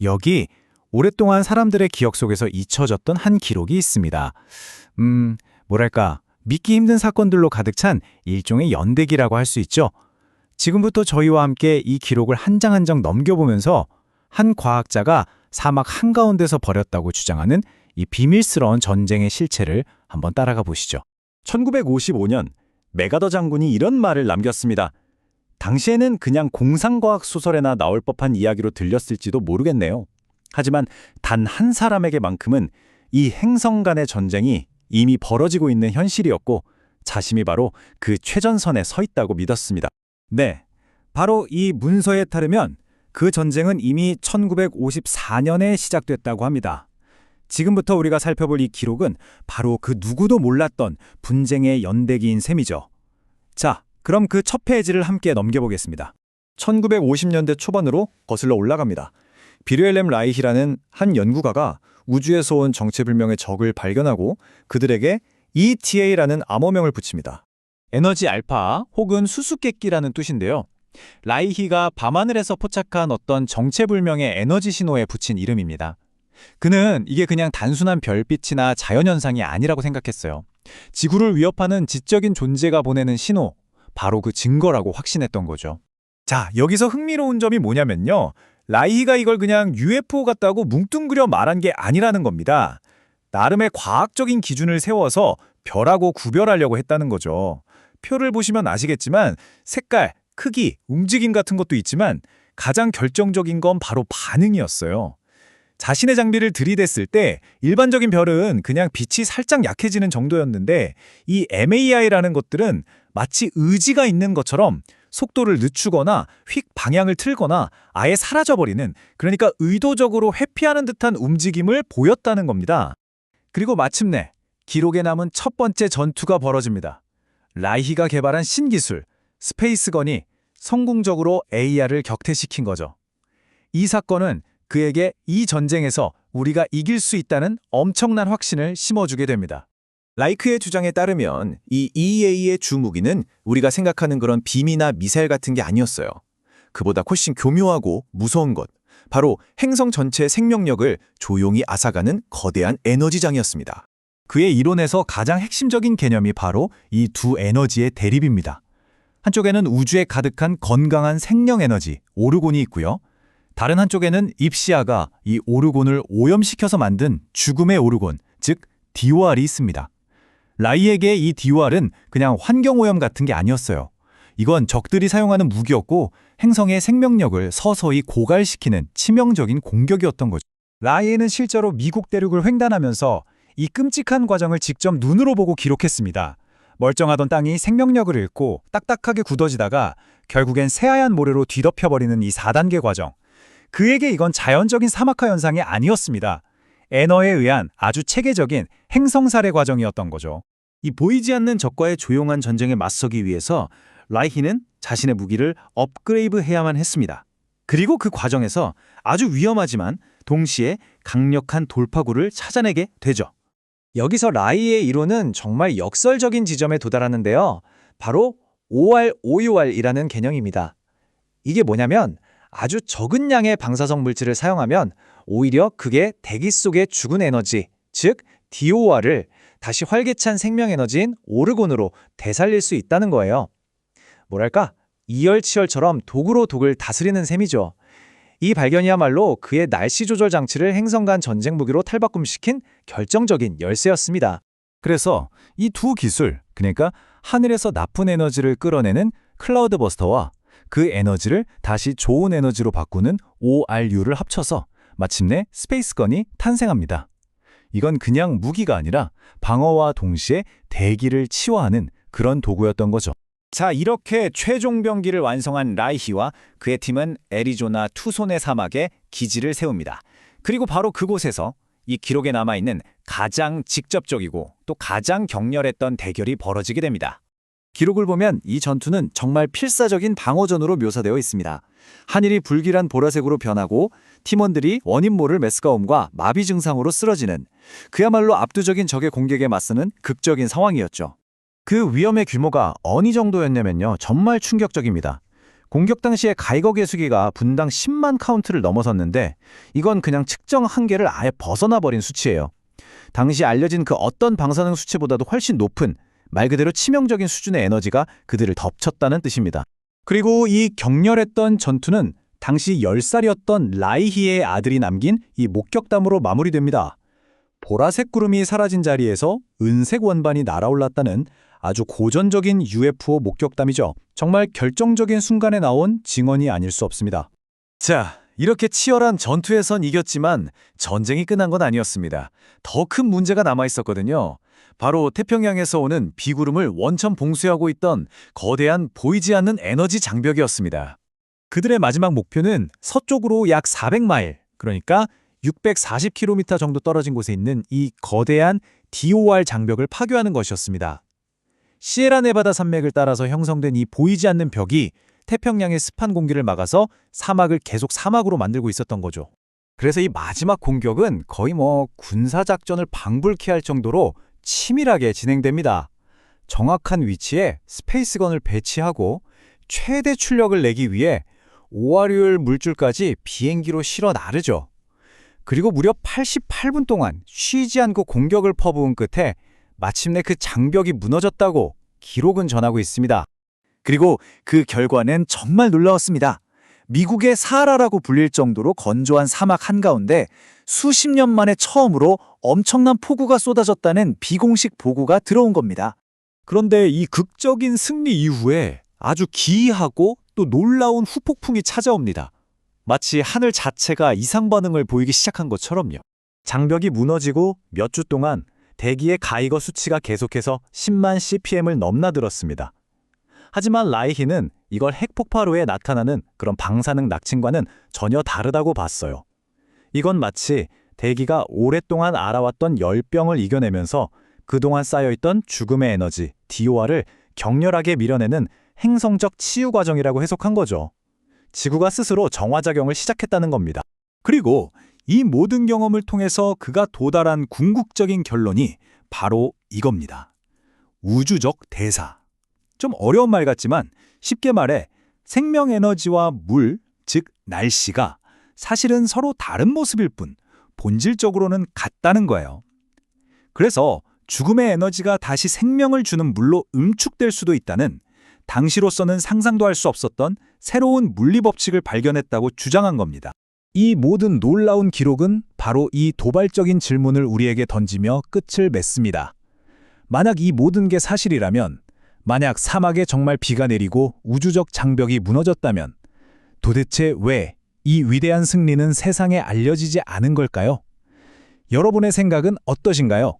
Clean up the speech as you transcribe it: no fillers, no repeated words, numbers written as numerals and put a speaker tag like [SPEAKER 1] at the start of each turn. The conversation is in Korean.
[SPEAKER 1] 여기 오랫동안 사람들의 기억 속에서 잊혀졌던 한 기록이 있습니다. 뭐랄까, 믿기 힘든 사건들로 가득 찬 일종의 연대기라고 할 수 있죠. 지금부터 저희와 함께 이 기록을 한 장 한 장 넘겨보면서 한 과학자가 사막 한가운데서 벌였다고 주장하는 이 비밀스러운 전쟁의 실체를 한번 따라가 보시죠.
[SPEAKER 2] 1955년 메가더 장군이 이런 말을 남겼습니다. 당시에는 그냥 공상과학 소설에나 나올 법한 이야기로 들렸을지도 모르겠네요. 하지만 단 한 사람에게만큼은 이 행성 간의 전쟁이 이미 벌어지고 있는 현실이었고 자신이 바로 그 최전선에 서 있다고 믿었습니다. 네, 바로 이 문서에 따르면 그 전쟁은 이미 1954년에 시작됐다고 합니다. 지금부터 우리가 살펴볼 이 기록은 바로 그 누구도 몰랐던 분쟁의 연대기인 셈이죠. 자, 그럼 그 첫 페이지를 함께 넘겨보겠습니다. 1950년대 초반으로 거슬러 올라갑니다. 비르헬렘 라이히라는 한 연구가가 우주에서 온 정체불명의 적을 발견하고 그들에게 ETA라는 암호명을 붙입니다. 에너지 알파 혹은 수수께끼라는 뜻인데요. 라이히가 밤하늘에서 포착한 어떤 정체불명의 에너지 신호에 붙인 이름입니다. 그는 이게 그냥 단순한 별빛이나 자연현상이 아니라고 생각했어요. 지구를 위협하는 지적인 존재가 보내는 신호, 바로 그 증거라고 확신했던 거죠. 자, 여기서 흥미로운 점이 뭐냐면요. 라이히가 이걸 그냥 UFO 같다고 뭉뚱그려 말한 게 아니라는 겁니다. 나름의 과학적인 기준을 세워서 별하고 구별하려고 했다는 거죠. 표를 보시면 아시겠지만 색깔, 크기, 움직임 같은 것도 있지만 가장 결정적인 건 바로 반응이었어요. 자신의 장비를 들이댔을 때 일반적인 별은 그냥 빛이 살짝 약해지는 정도였는데 이 MAI라는 것들은 마치 의지가 있는 것처럼 속도를 늦추거나 휙 방향을 틀거나 아예 사라져버리는, 그러니까 의도적으로 회피하는 듯한 움직임을 보였다는 겁니다. 그리고 마침내 기록에 남은 첫 번째 전투가 벌어집니다. 라이히가 개발한 신기술, 스페이스건이 성공적으로 AR을 격퇴시킨 거죠. 이 사건은 그에게 이 전쟁에서 우리가 이길 수 있다는 엄청난 확신을 심어주게 됩니다. 라이크의 주장에 따르면 이 EA의 주무기는 우리가 생각하는 그런 빔이나 미사일 같은 게 아니었어요. 그보다 훨씬 교묘하고 무서운 것, 바로 행성 전체의 생명력을 조용히 앗아가는 거대한 에너지장이었습니다. 그의 이론에서 가장 핵심적인 개념이 바로 이 두 에너지의 대립입니다. 한쪽에는 우주에 가득한 건강한 생명 에너지, 오르곤이 있고요. 다른 한쪽에는 입시아가 이 오르곤을 오염시켜서 만든 죽음의 오르곤, 즉 DOR이 있습니다. 라이에게 이 DOR은 그냥 환경오염 같은 게 아니었어요. 이건 적들이 사용하는 무기였고 행성의 생명력을 서서히 고갈시키는 치명적인 공격이었던 거죠. 라이에는 실제로 미국 대륙을 횡단하면서 이 끔찍한 과정을 직접 눈으로 보고 기록했습니다. 멀쩡하던 땅이 생명력을 잃고 딱딱하게 굳어지다가 결국엔 새하얀 모래로 뒤덮여버리는 이 4단계 과정. 그에게 이건 자연적인 사막화 현상이 아니었습니다. 에너에 의한 아주 체계적인 행성살해 과정이었던 거죠. 이 보이지 않는 적과의 조용한 전쟁에 맞서기 위해서 라이히는 자신의 무기를 업그레이드해야만 했습니다. 그리고 그 과정에서 아주 위험하지만 동시에 강력한 돌파구를 찾아내게 되죠. 여기서 라이의 이론은 정말 역설적인 지점에 도달하는데요. 바로 OR-OUR이라는 개념입니다. 이게 뭐냐면 아주 적은 양의 방사성 물질을 사용하면 오히려 그게 대기 속의 죽은 에너지, 즉 DOR을 다시 활기찬 생명 에너지인 오르곤으로 되살릴 수 있다는 거예요. 뭐랄까, 이열치열처럼 독으로 독을 다스리는 셈이죠. 이 발견이야말로 그의 날씨 조절 장치를 행성 간 전쟁 무기로 탈바꿈시킨 결정적인 열쇠였습니다. 그래서 이 두 기술, 그러니까 하늘에서 나쁜 에너지를 끌어내는 클라우드 버스터와 그 에너지를 다시 좋은 에너지로 바꾸는 ORU를 합쳐서 마침내 스페이스건이 탄생합니다. 이건 그냥 무기가 아니라 방어와 동시에 대기를 치유하는 그런 도구였던 거죠. 자, 이렇게 최종 병기를 완성한 라이히와 그의 팀은 애리조나 투손의 사막에 기지를 세웁니다. 그리고 바로 그곳에서 이 기록에 남아있는 가장 직접적이고 또 가장 격렬했던 대결이 벌어지게 됩니다. 기록을 보면 이 전투는 정말 필사적인 방어전으로 묘사되어 있습니다. 하늘이 불길한 보라색으로 변하고 팀원들이 원인 모를 메스가움과 마비 증상으로 쓰러지는, 그야말로 압도적인 적의 공격에 맞서는 극적인 상황이었죠. 그 위험의 규모가 어느 정도였냐면요, 정말 충격적입니다.
[SPEAKER 3] 공격 당시의 가이거 계수기가 분당 10만 카운트를 넘어섰는데 이건 그냥 측정 한계를 아예 벗어나 버린 수치예요. 당시 알려진 그 어떤 방사능 수치보다도 훨씬 높은 말 그대로 치명적인 수준의 에너지가 그들을 덮쳤다는 뜻입니다.
[SPEAKER 2] 그리고 이 격렬했던 전투는 당시 10살이었던 라이히의 아들이 남긴 이 목격담으로 마무리됩니다. 보라색 구름이 사라진 자리에서 은색 원반이 날아올랐다는 아주 고전적인 UFO 목격담이죠. 정말 결정적인 순간에 나온 증언이 아닐 수 없습니다.
[SPEAKER 1] 자, 이렇게 치열한 전투에선 이겼지만 전쟁이 끝난 건 아니었습니다. 더 큰 문제가 남아 있었거든요. 바로 태평양에서 오는 비구름을 원천 봉쇄하고 있던 거대한 보이지 않는 에너지 장벽이었습니다. 그들의 마지막 목표는 서쪽으로 약 400마일, 그러니까 640km 정도 떨어진 곳에 있는 이 거대한 DOR 장벽을 파괴하는 것이었습니다. 시에라네바다 산맥을 따라서 형성된 이 보이지 않는 벽이 태평양의 습한 공기를 막아서 사막을 계속 사막으로 만들고 있었던 거죠.
[SPEAKER 3] 그래서 이 마지막 공격은 거의 군사작전을 방불케 할 정도로 치밀하게 진행됩니다. 정확한 위치에 스페이스건을 배치하고 최대 출력을 내기 위해 오하류율 물줄까지 비행기로 실어 나르죠. 그리고 무려 88분 동안 쉬지 않고 공격을 퍼부은 끝에 마침내 그 장벽이 무너졌다고 기록은 전하고 있습니다.
[SPEAKER 1] 그리고 그 결과는 정말 놀라웠습니다. 미국의 사하라라고 불릴 정도로 건조한 사막 한가운데 수십 년 만에 처음으로 엄청난 폭우가 쏟아졌다는 비공식 보고가 들어온 겁니다.
[SPEAKER 2] 그런데 이 극적인 승리 이후에 아주 기이하고 또 놀라운 후폭풍이 찾아옵니다.
[SPEAKER 1] 마치 하늘 자체가 이상 반응을 보이기 시작한 것처럼요.
[SPEAKER 2] 장벽이 무너지고 몇 주 동안 대기의 가이거 수치가 계속해서 10만 CPM을 넘나들었습니다. 하지만 라이히는 이걸 핵폭발 후에 나타나는 그런 방사능 낙침과는 전혀 다르다고 봤어요. 이건 마치 대기가 오랫동안 알아왔던 열병을 이겨내면서 그동안 쌓여있던 죽음의 에너지, DOR을 격렬하게 밀어내는 행성적 치유 과정이라고 해석한 거죠. 지구가 스스로 정화작용을 시작했다는 겁니다.
[SPEAKER 1] 그리고 이 모든 경험을 통해서 그가 도달한 궁극적인 결론이 바로 이겁니다. 우주적 대사. 좀 어려운 말 같지만 쉽게 말해 생명 에너지와 물, 즉 날씨가 사실은 서로 다른 모습일 뿐 본질적으로는 같다는 거예요. 그래서 죽음의 에너지가 다시 생명을 주는 물로 응축될 수도 있다는 당시로서는 상상도 할 수 없었던 새로운 물리 법칙을 발견했다고 주장한 겁니다.
[SPEAKER 2] 이 모든 놀라운 기록은 바로 이 도발적인 질문을 우리에게 던지며 끝을 맺습니다. 만약 이 모든 게 사실이라면, 만약 사막에 정말 비가 내리고 우주적 장벽이 무너졌다면 도대체 왜 이 위대한 승리는 세상에 알려지지 않은 걸까요? 여러분의 생각은 어떠신가요?